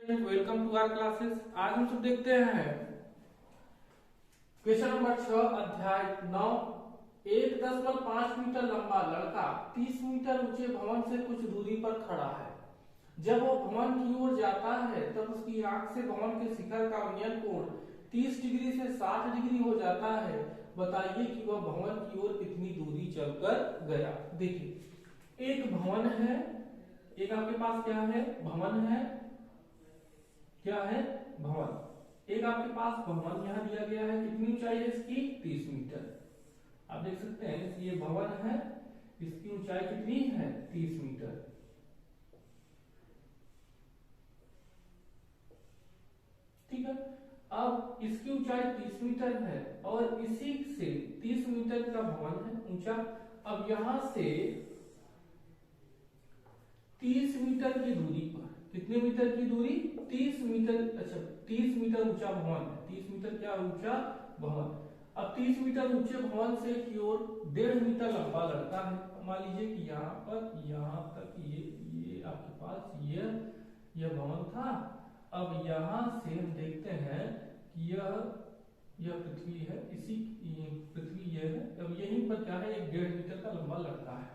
Welcome to our classes. आज हम सब देखते हैं क्वेश्चन नंबर 6 अध्याय 9। 1.5 मीटर लंबा लड़का 30 मीटर ऊंचे भवन से कुछ दूरी पर खड़ा है। जब वो भवन की ओर जाता है तब उसकी आंख से भवन के शिखर का अवनयन कोण 30 डिग्री से 60 डिग्री हो जाता है। बताइए कि वह भवन की ओर कितनी दूरी चलकर गया। देखिए, एक भवन है, एक आपके पास क्या है, भवन है। क्या है? भवन। एक आपके पास भवन यहां दिया गया है, कितनी ऊंचाई है इसकी? 30 मीटर। आप देख सकते हैं ये भवन है, इसकी ऊंचाई कितनी है? 30 मीटर। ठीक है। अब इसकी ऊंचाई 30 मीटर है और इसी से 30 मीटर का भवन है ऊंचा। अब यहां से 30 मीटर की दूरी पर, कितने मीटर की दूरी? 30 मीटर। अच्छा, 30 मीटर ऊंचा भवन है। 30 मीटर क्या ऊंचा भवन। अब 30 मीटर ऊंचे भवन से की ओर 1.5 मीटर लंबा लड़का है। मान लीजिए कि यहाँ पर यहां तक ये आपके पास यह भवन था। अब यहां से हम देखते हैं कि यह पृथ्वी है, इसी पृथ्वी यह है। अब यहीं पर क्या है, एक 1.5 मीटर का लंबा लड़का है।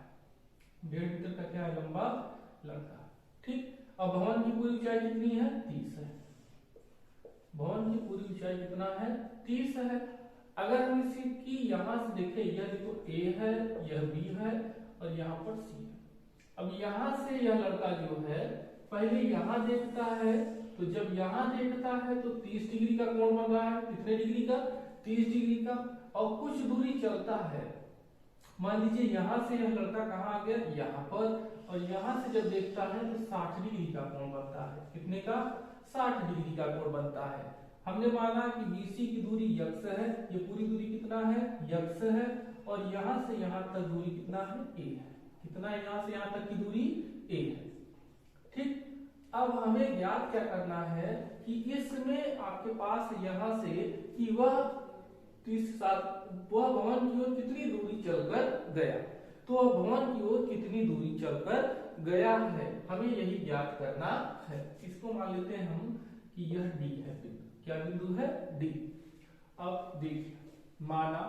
1.5 मीटर का क्या है? लंबा लड़का। ठीक। अब भवन की पूरी ऊंचाई कितनी है? 30 है। भवन की पूरी ऊंचाई कितना है? 30 है। अगर हम इसकी यहां से देखें, यह देखो A है, यह B है और यहाँ पर C है। अब यहां से यह लड़का जो है पहले यहां देखता है, तो जब यहां देखता है तो 30 डिग्री का कोण बन रहा है। कितने डिग्री का? 30 डिग्री का। और कुछ दूरी चलता है। मान लीजिए यहां से यह लड़का कहाँ आ गया? यहाँ पर। और यहां से जब देखता है तो 60 डिग्री का कोण बनता है। कितने का? 60 डिग्री का कोण बनता है। हमने माना कि BC की दूरी यक्ष है। ये पूरी दूरी कितना है? यक्ष है। और यहां से यहां तक दूरी कितना है? A है। कितना है? यहां से यहां तक की दूरी A है। ठीक। अब हमें ज्ञात क्या करना है कि इसमें आपके पास यहां से कि वह भवन की ओर कितनी दूरी चलकर गया। तो वह भवन की ओर कितनी दूरी चलकर गया है, हमें यही ज्ञात करना है। इसको मान लेते हैं हम कि यह D है बिंदु। क्या बिंदु है? D। अब देखिए, माना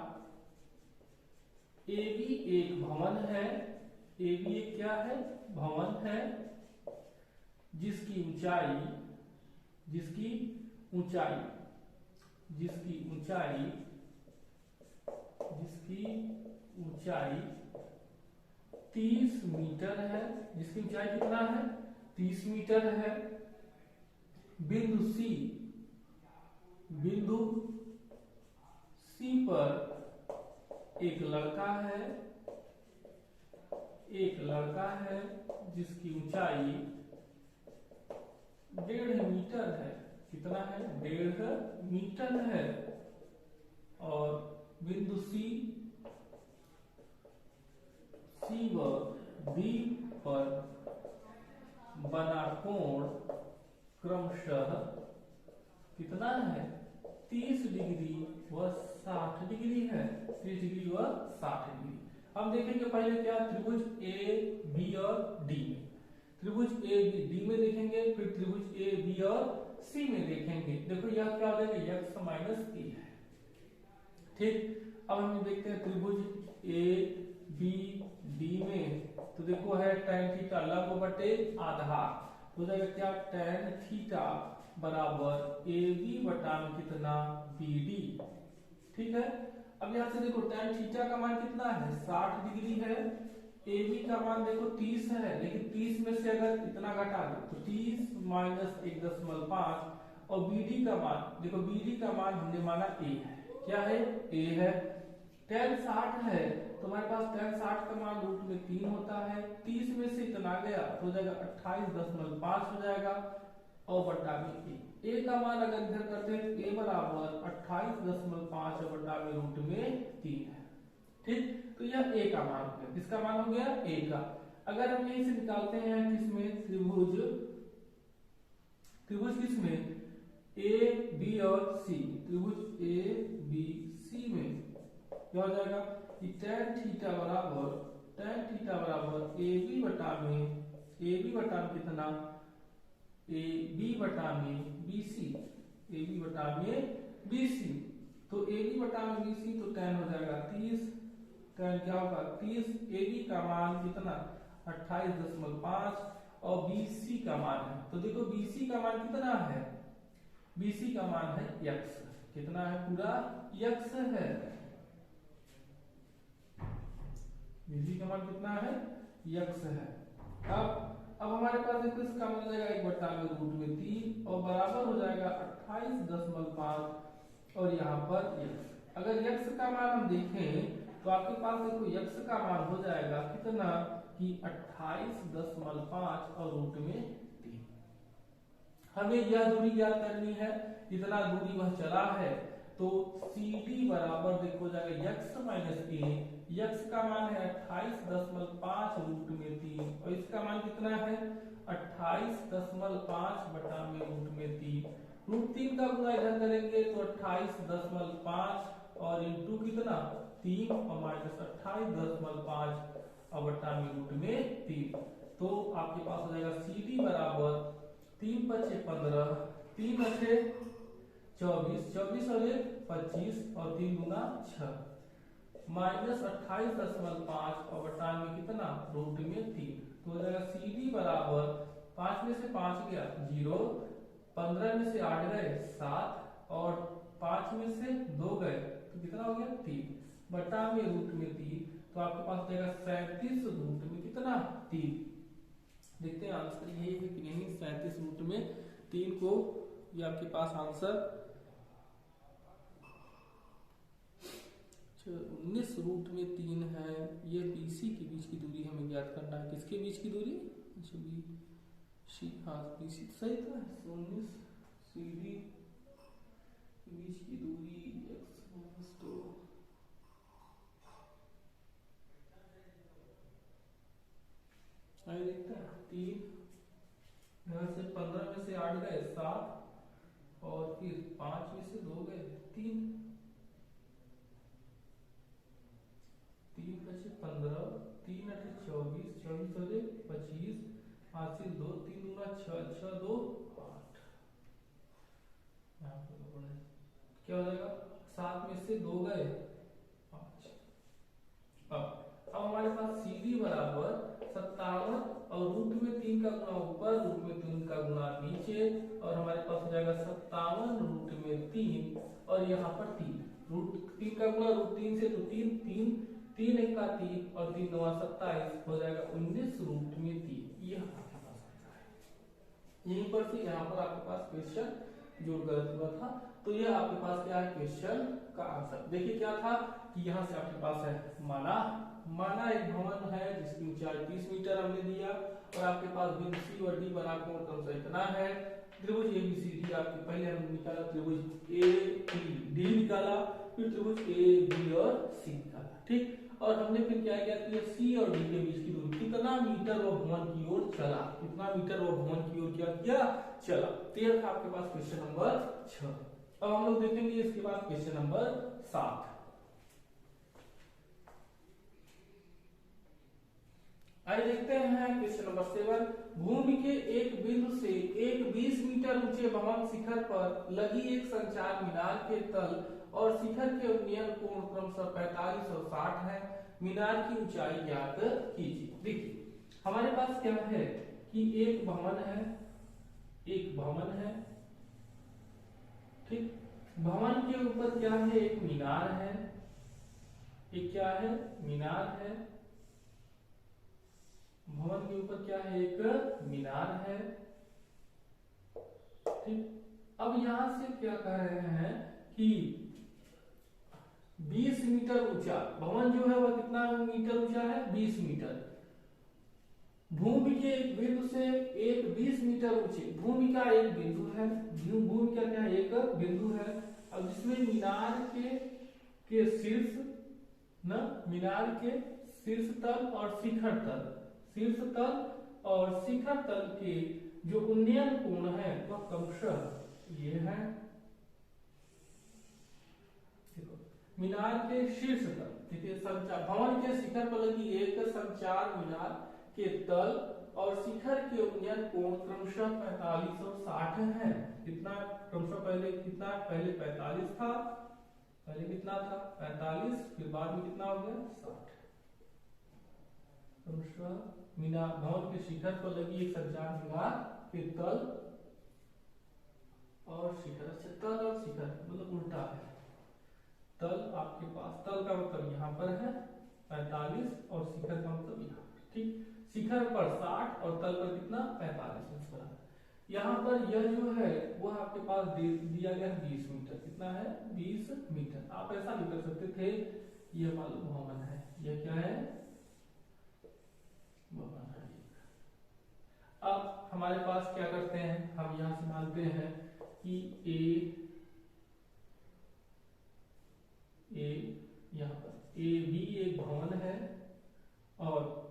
AB एक भवन है। AB एक क्या है? भवन है जिसकी ऊंचाई 30 मीटर है। जिसकी ऊंचाई कितना है? 30 मीटर है। बिंदु C पर एक लड़का है जिसकी ऊंचाई 1.5 मीटर है। कितना है? 1.5 मीटर है। और बिंदु C व B पर बना कोण क्रमशः कितना है? 30 डिग्री व 60 डिग्री है। 30 डिग्री व 60 डिग्री। हम देखेंगे पहले क्या, त्रिभुज A, B और D में। त्रिभुज A, B, D में देखेंगे, फिर त्रिभुज A, B और C में देखेंगे। देखो यह क्या हो जाएगा? x माइनस A है। ठीक। अब हम देखते हैं त्रिभुज A, B, D में। तो देखो है tan थीटा लंब बटे आधार। हो जाएगा क्या? tan थीटा बराबर AB बटा में कितना? BD। ठीक है। अब यहां से देखो tan थीटा का मान कितना है? 60 डिग्री है। AB का मान देखो 30 है, लेकिन 30 में से अगर इतना घटा दो तो 30 माइनस 1.5। और BD का मान देखो, BD का मान हमने माना A है। क्या है? A है। tan 60 है तो हमारे पास tan 60 का मान रूट में 3 होता है। 30 में से इतना गया तो हो जाएगा 28.5 हो जाएगा। और बटा में A का मान अगर इधर करते हैं तो A बराबर 28.5 और बटा में रूट में 3 है। ठीक। तो यह A का मान हो गया। किसका मान हो गया? A का। अगर हम यहीं से निकालते हैं किसमें? त्रिभुज किसमें? A, B और C। त्रिभुज A, B, C में क्या हो जाएगा कि tan थीटा बराबर AB बटा में कितना? ए बी बटा में बी सी, ए बी बटा में बी सी। तो ए बी बटा में बी सी, तो tan हो जाएगा 30, tan क्या होगा 30। ए बी का मान कितना 28.5 और बी सी का मान है, तो देखो बी सी का मान कितना है, बी सी का मान है x, कितना है पूरा x है, बी सी का मान कितना है x है। अब हमारे पास देखो इसका मान हो जाएगा 1/√3 और बराबर हो जाएगा 28.5 और यहाँ पर x। अगर x का मान हम देखें तो आपके पास देखो x का मान हो जाएगा कितना कि 28.5 और √3। हमें यह दूरी ज्ञात करनी है, इतना दूरी वह चला है, तो CD बराबर देखो जाएगा x माइनस a, x का मान है 28.5 √3 और इसका मान कितना है 28.5 बटा में √3। √3 का गुणा इधर करेंगे तो 28.5 और इंटू कितना 3 और माइनस 28.5 और बटा में √3। तो आपके पास हो जाएगा CD बराबर 3 × 5 = 15, 3 × 6 = 24, 24 और 1 25 और 3 × 2 = 6 माइनस 28.5 और बटा में कितना √3। तो हो जाएगा CD बराबर 5 में से 5 गया 0, 15 में से 8 गए 7 और 5 में से 2 गए तो कितना हो गया 3 बटा में √3। तो आपके पास हो जाएगा 37 कितना 3। देखते हैं आंसर ये है कि नहीं, 37 को ये आपके पास आंसर 19 है। ये BC के बीच की दूरी हमें ज्ञात करना है, किसके बीच की दूरी, अच्छा BC, हाँ BC सही था, 19 CD के बीच की दूरी x -2। आगे देखते हैं 3, यहाँ से 15 में से 8 गए 7 और फिर 5 में से 2 गए 3, 3 × 5 = 15, 3 × 8 = 24, 24 और 1 25, 5 से 2, 3 × 2 = 6, 6 2 8। यहाँ पर क्या हो जाएगा 7 में से 2 गए 5। अब हमारे पास CD बराबर 57 और √3 का गुणा ऊपर, √3 का गुणा नीचे और हमारे पास हो जाएगा 57 √3 और यहाँ पर 3, √3 का गुणा √3 से तो 3 3 3 1 का 3 और 3 9 27 हो जाएगा 19 √3। यह आपके पास आता है। यहीं पर से यहाँ पर आपके पास क्वेश्चन जो गलत हुआ था, तो यह आपके पास क्या है क्वेश्चन का आंसर। देखिए क्या था कि यहाँ से आपके पास है माना एक भवन है जिसकी ऊंचाई 30 मीटर हमने दिया और आपके पास बिंदु C और D बना कोण क्रमशः इतना है। त्रिभुज ABCD आपके पहले हमने निकाला, त्रिभुज ABD निकाला, फिर त्रिभुज AB और C निकाला, ठीक। और हमने फिर क्या किया C और D के बीच की दूरी कितना मीटर वो भवन की ओर चला, कितना मीटर वो भवन की ओर क्या किया चला। तो यह था आपके पास क्वेश्चन नंबर 6। अब हम लोग देखेंगे इसके बाद क्वेश्चन नंबर 7। आइए देखते हैं क्वेश्चन नंबर 7। भूमि के एक बिंदु से एक 20 मीटर ऊंचे भवन शिखर पर लगी एक संचार मीनार के तल और शिखर के उन्नयन कोण क्रमशः 45 और 60 है। मीनार की ऊंचाई ज्ञात कीजिए। देखिए हमारे पास क्या है कि एक भवन है, ठीक। भवन के ऊपर क्या है एक मीनार है, एक क्या है मीनार है, भवन के ऊपर क्या है एक मीनार है, ठीक। अब यहां से क्या कह रहे हैं कि 20 मीटर ऊंचा भवन जो है वह कितना मीटर ऊंचा है 20 मीटर। भूमि के एक बिंदु से एक 20 मीटर ऊंचे, भूमि का एक बिंदु है, भूमि का क्या है एक बिंदु है। अब जिसमें मीनार के शीर्ष न मीनार के शीर्ष तल और शिखर तल, शीर्ष तल और शिखर तल के जो उन्नयन कोण है वह क्रमशः ये है। देखो मीनार के शीर्ष तल, देखिए संचार भवन के शिखर पर लगी एक संचार मीनार के तल और शिखर के उन्नयन कोण क्रमशः 45 और 60 है। कितना क्रमशः पहले 45 था, पहले कितना था 45, फिर बाद में कितना हो गया 60। क्रमशः मीनार भवन के शिखर पर लगी एक सज्जान मीनार के तल और शिखर, अच्छा तल और शिखर मतलब उल्टा है। तल आपके पास, तल का मतलब यहाँ पर है 45 और शिखर का मतलब यहाँ पर, ठीक। शिखर पर 60 और तल पर कितना 45। यहाँ पर यह जो है वो आपके पास दिया गया है 20 मीटर। कितना है 20 मीटर। आप ऐसा भी कर सकते थे, यह मान लो भवन है, यह क्या है भवन है। अब हमारे पास क्या करते हैं, हम यहाँ से मानते हैं कि ए यहाँ पर ए बी एक भवन है और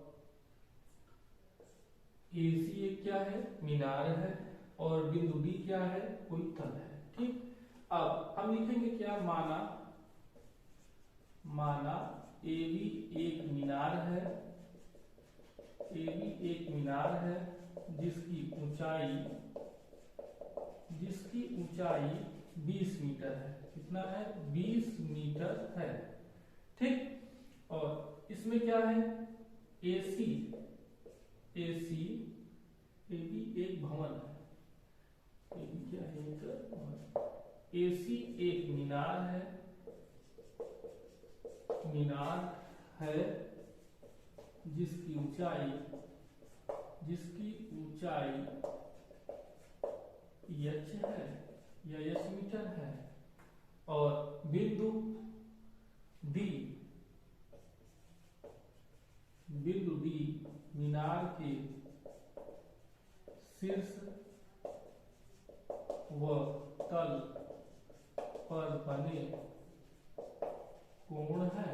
ए सी एक क्या है मीनार है और बिंदु डी क्या है कोई तल है, ठीक। अब हम लिखेंगे क्या, माना ए बी एक मीनार है, ए बी एक मीनार है जिसकी ऊंचाई 20 मीटर है। कितना है 20 मीटर है, ठीक। और इसमें क्या है एसी ए बी एक भवन है, ए बी क्या है एक भवन, एसी एक मीनार है जिसकी ऊंचाई h है या h मीटर है और बिंदु डी मीनार के शीर्ष व तल पर बने कोण है।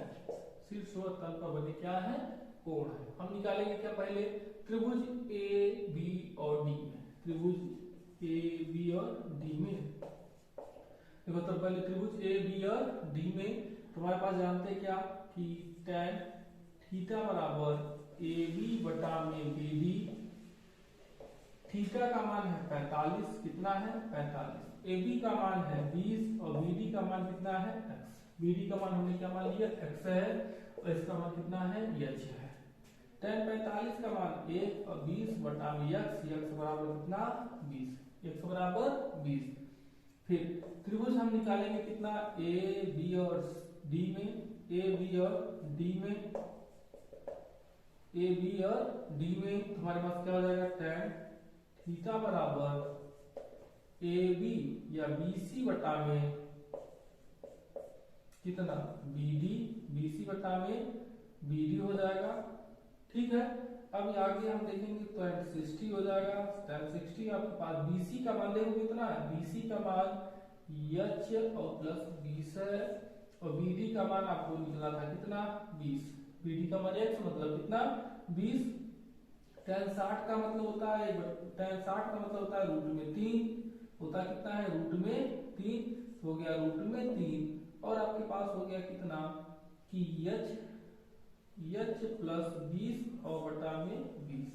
शीर्ष व तल पर बने क्या है कोण है। हम निकालेंगे क्या, पहले त्रिभुज ए बी और डी में, त्रिभुज ए बी और डी में देखो। तो पहले त्रिभुज ए बी और डी में तुम्हारे पास जानते हैं क्या कि tan थीटा बराबर ए बी बटा में बी डी। थीटा का मान है 45, कितना है 45। ए बी का मान है 20 और बी डी का मान कितना है x। बी डी का मान हमने क्या मान लिया x है और इसका मान कितना है h है। tan 45 का मान 1 और 20 बटा में x बराबर कितना 20, x बराबर 20। फिर त्रिभुज हम निकालेंगे कितना ए बी और डी में, ए बी और डी में हमारे पास क्या हो जाएगा tan थीटा बराबर ए बी या बी सी बटा में कितना बी डी, बी सी बटा में बी डी हो जाएगा, ठीक है। अब आगे हम देखेंगे तो tan 60 हो जाएगा। tan 60 आपके पास BC का मान देखो कितना है, BC का मान h और प्लस 20 है और BD का मान आपको निकला था कितना 20। BD का मान x मतलब कितना 20। tan 60 का मतलब होता है, tan 60 का मतलब होता है रूट में 3, होता कितना है रूट में 3, हो गया रूट में 3 और आपके पास हो गया कितना कि h प्लस 20 और बटा में 20।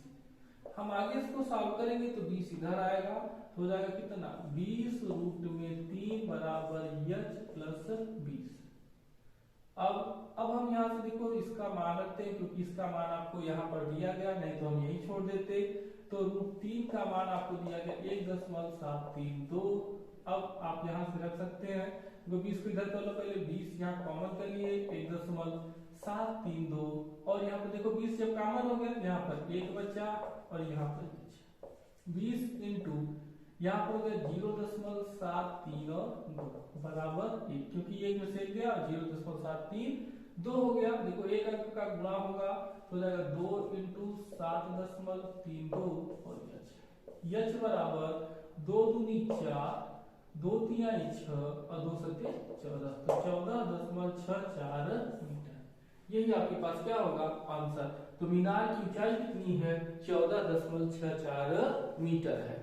हम आगे इसको सॉल्व करेंगे तो 20 इधर आएगा, तो हो जाएगा कितना 20 रूट में 3 बराबर h प्लस 20। अब हम यहाँ से देखो इसका मान रखते हैं क्योंकि इसका मान आपको यहाँ पर दिया गया, नहीं तो हम यही छोड़ देते। तो रूट 3 का मान आपको दिया गया 1.732। अब आप यहाँ से रख सकते हैं, तो 20 को इधर कर लो, पहले 20 यहाँ कॉमन कर लिए 1.732 और यहाँ पर देखो 20 जब कॉमन हो गया यहाँ पर 1 बचा और यहाँ पर 20 इंटू यहाँ पर हो गया 0.73 बराबर 1, क्योंकि 1 में से गया 0.73 2 हो गया। देखो एक अंक का गुणा होगा तो जाएगा 2 इंटू 7.32 और h बराबर 2 दूनी 4, 2 तिहाई 6 और 2 सत्ते 14, तो 14.64 मीटर। यही आपके पास क्या होगा आंसर। तो मीनार की ऊंचाई कितनी है 14.64 मीटर है।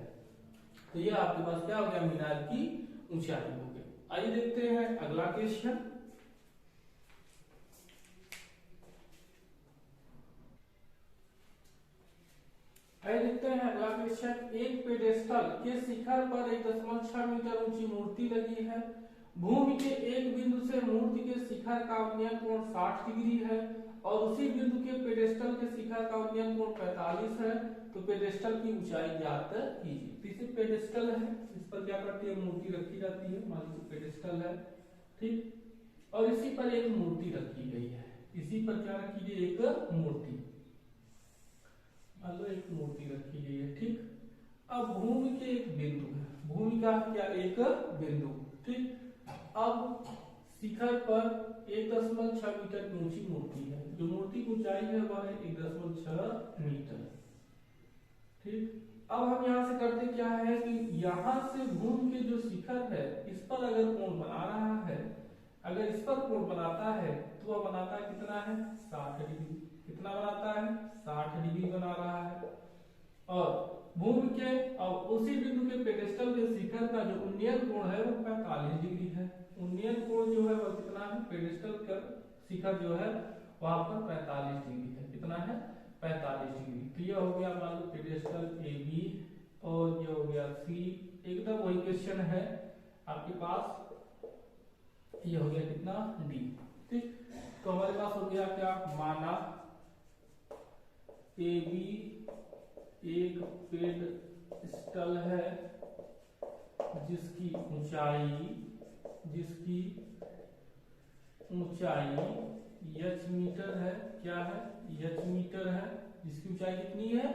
तो ये आपके पास क्या हो गया मीनार की ऊंचाई हो गई। आइए देखते हैं अगला क्वेश्चन। आइए देखते हैं अगला क्वेश्चन। एक पेडेस्टल के शिखर पर 1.6 मीटर ऊंची मूर्ति लगी है। भूमि के एक बिंदु से मूर्ति के शिखर का उन्नयन कोण 60 डिग्री है और उसी बिंदु के पेडेस्टल के शिखर का उन्नयन कोण 45 है। तो पेडेस्टल की ऊंचाई ज्ञात कीजिए। तो इसे पेडेस्टल है, इस पर क्या करती है, मूर्ति रखी जाती है, मान लीजिए पेडेस्टल है, ठीक। और इसी पर एक मूर्ति रखी गई है, इसी पर क्या रखी गई, एक मूर्ति, मान लो एक मूर्ति रखी गई है, ठीक। अब भूमि के एक बिंदु है, भूमि का क्या एक बिंदु, ठीक। अब शिखर पर 1.6 मीटर की ऊंची मूर्ति है, जो मूर्ति की ऊंचाई है वह है 1.6 मीटर, ठीक। अब हम यहाँ से करते क्या है कि यहाँ से भूमि के जो शिखर है इस पर अगर कोण बना रहा है, अगर इस पर कोण बनाता है तो वह बनाता है कितना है, 60 डिग्री। कितना बनाता है, 60 डिग्री बना रहा है। और भूमि के और उसी बिंदु के पेडेस्टल के शिखर का जो उन्नयन कोण है वो 45 डिग्री है। उन्नयन कोण जो है वह कितना है, पेडेस्टल का शिखर जो है वहां पर 45 डिग्री है। कितना है, 45 डिग्री। तो ये हो गया मान लो पेडेस्टल ए बी और ये हो गया सी। एकदम वही क्वेश्चन है आपके पास, ये हो गया कितना, डी, ठीक। तो हमारे पास हो गया क्या, माना ए बी एक पेडेस्टल है जिसकी ऊंचाई h मीटर है, क्या है, h मीटर है, जिसकी ऊंचाई कितनी है,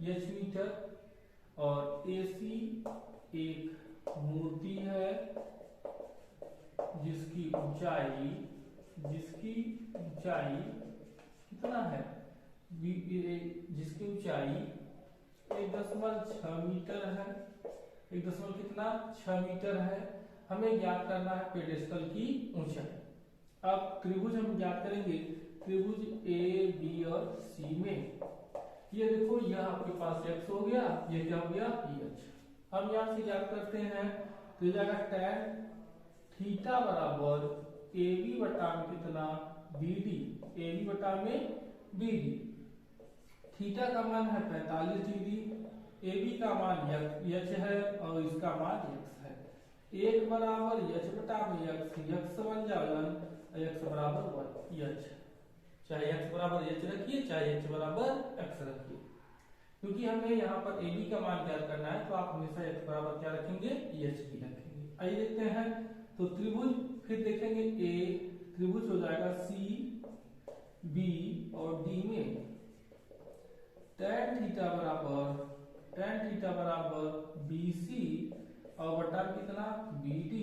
h मीटर। और AC एक मूर्ति है जिसकी ऊंचाई कितना है, जिसकी ऊंचाई 1.6 मीटर है, 1.6 मीटर है। हमें ज्ञात करना है पेडेस्टल की ऊंचाई। अब त्रिभुज हम ज्ञात करेंगे, त्रिभुज ए बी और सी में ये देखो, यह आपके पास x हो गया, ये क्या हो गया, h। हम यहाँ से ज्ञात करते हैं तो जाएगा tan थीटा बराबर ए बी बटा में कितना, बी डी, ए बी बटा में बी डी। थीटा का मान है 45 डिग्री, ए बी का मान h है और इसका मान x है। एक बराबर h बटा में x बन जाएगा x बराबर 1 h। चाहे x बराबर h रखिए, चाहे h बराबर x रखिए, क्योंकि हमें यहाँ पर ए बी का मान ज्ञात करना है तो आप हमेशा x बराबर क्या रखेंगे, h भी रखेंगे। आइए देखते हैं, तो त्रिभुज फिर देखेंगे, ए त्रिभुज हो जाएगा सी बी और डी में tan थीटा बराबर BC और बटा कितना, BD।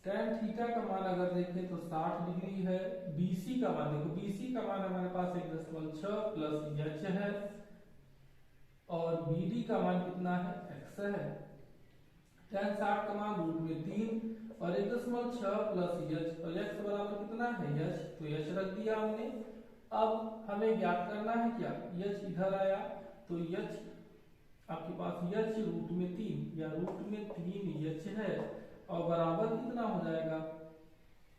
tan थीटा का मान अगर देखें तो 60 डिग्री है। BC का मान देखो, BC का मान हमारे पास 1.6 प्लस h है और BD का मान कितना है, x है। tan 60 का मान √3 और 1.6 प्लस h और x बराबर कितना है, h, तो h रख दिया हमने। अब हमें ज्ञात करना है क्या, h इधर आया तो h आपके पास h √3 या √3 h है और बराबर कितना हो जाएगा,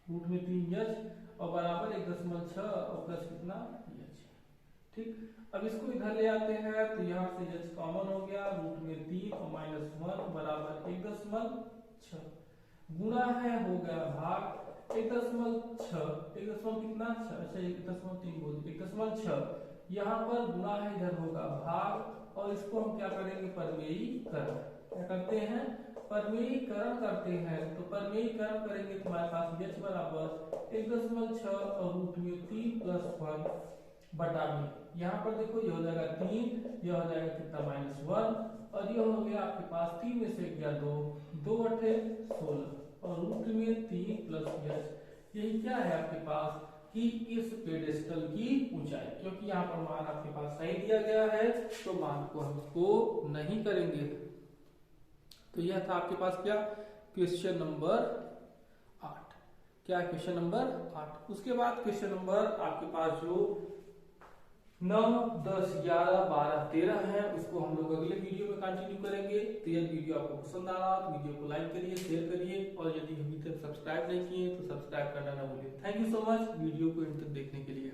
√3 h और बराबर 1.6 और प्लस कितना h, ठीक। अब इसको इधर ले आते हैं तो यहाँ से h कॉमन हो गया, √3 और -1 बराबर 1.6 गुणा है हो गया भाग 1.6 कितना, 1.3 बोल 1.6। यहाँ पर गुणा है, इधर होगा भाग, और इसको हम क्या करेंगे, परमेयीकरण। क्या करते हैं, परमेयीकरण करते हैं। तो परमेयीकरण करेंगे तो हमारे पास h बराबर 1.6 और √3 प्लस 1 बटा में, यहाँ पर देखो ये हो जाएगा 3, ये हो जाएगा कितना, -1, और ये हो गया आपके पास 3 में से गया 2 8 16 और √3 प्लस h। यही क्या है आपके पास कि इस पेडेस्टल की ऊंचाई, क्योंकि यहाँ पर मान आपके पास नहीं दिया गया है तो मान को हम इसको नहीं करेंगे। तो यह था आपके पास क्या, क्वेश्चन नंबर 8। क्या क्वेश्चन नंबर 8। उसके बाद क्वेश्चन नंबर आपके पास जो 9, 10, 11, 12, 13 है उसको हम लोग अगले वीडियो में कंटिन्यू करेंगे। तो यदि वीडियो आपको पसंद आ रहा तो वीडियो को लाइक करिए, शेयर करिए, और यदि अभी तक सब्सक्राइब नहीं किए तो सब्सक्राइब करना ना भूलिए। Thank you so much video को अंत तक देखने के लिए।